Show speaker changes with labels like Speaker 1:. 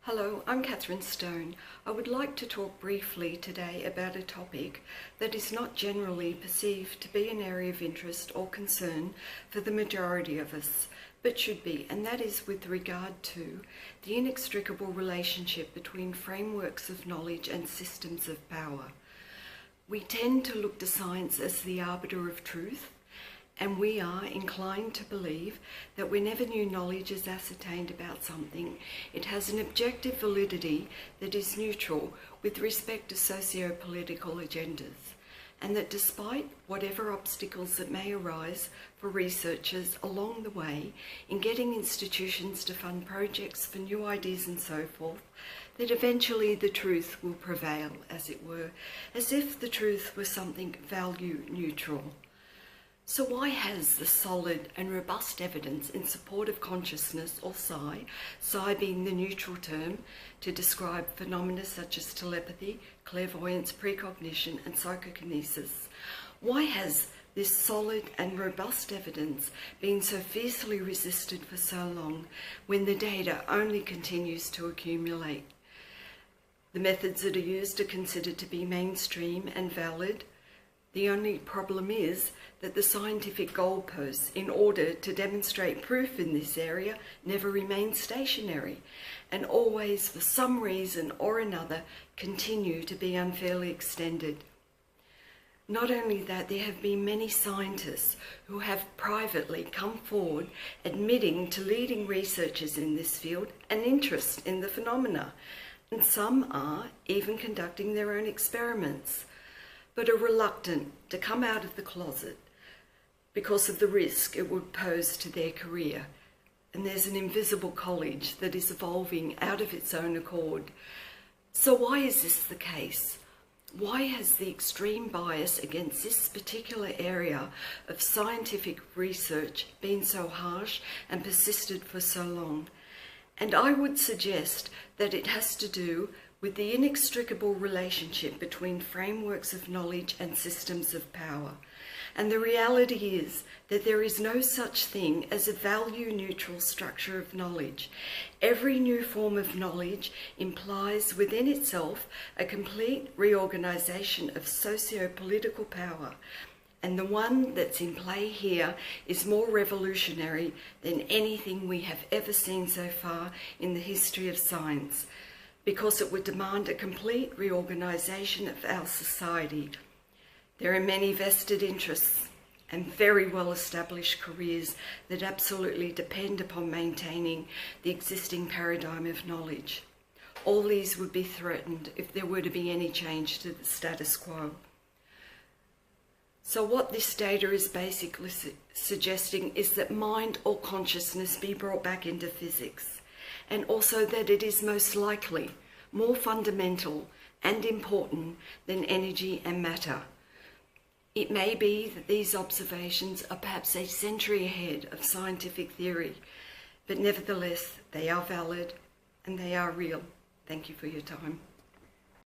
Speaker 1: Hello, I'm Catherine Stone. I would like to talk briefly today about a topic that is not generally perceived to be an area of interest or concern for the majority of us, but should be, and that is with regard to the inextricable relationship between frameworks of knowledge and systems of power. We tend to look to science as the arbiter of truth, and we are inclined to believe that whenever new knowledge is ascertained about something, it has an objective validity that is neutral with respect to socio-political agendas, and that despite whatever obstacles that may arise for researchers along the way in getting institutions to fund projects for new ideas and so forth, that eventually the truth will prevail, as it were, as if the truth were something value neutral. So why has the solid and robust evidence in support of consciousness, or psi being the neutral term to describe phenomena such as telepathy, clairvoyance, precognition and psychokinesis, why has this solid and robust evidence been so fiercely resisted for so long when the data only continues to accumulate? The methods that are used are considered to be mainstream and valid. The only problem is that the scientific goalposts, in order to demonstrate proof in this area, never remain stationary and always, for some reason or another, continue to be unfairly extended. Not only that, there have been many scientists who have privately come forward admitting to leading researchers in this field an interest in the phenomena, and some are even conducting their own experiments, but are reluctant to come out of the closet because of the risk it would pose to their career. And there's an invisible college that is evolving out of its own accord. So why is this the case? Why has the extreme bias against this particular area of scientific research been so harsh and persisted for so long? And I would suggest that it has to do with the inextricable relationship between frameworks of knowledge and systems of power. And the reality is that there is no such thing as a value-neutral structure of knowledge. Every new form of knowledge implies within itself a complete reorganization of socio-political power. And the one that's in play here is more revolutionary than anything we have ever seen so far in the history of science, because it would demand a complete reorganization of our society. There are many vested interests and very well-established careers that absolutely depend upon maintaining the existing paradigm of knowledge. All these would be threatened if there were to be any change to the status quo. So what this data is basically suggesting is that mind or consciousness be brought back into physics, and also that it is most likely more fundamental and important than energy and matter. It may be that these observations are perhaps a century ahead of scientific theory, but nevertheless they are valid and they are real. Thank you for your time.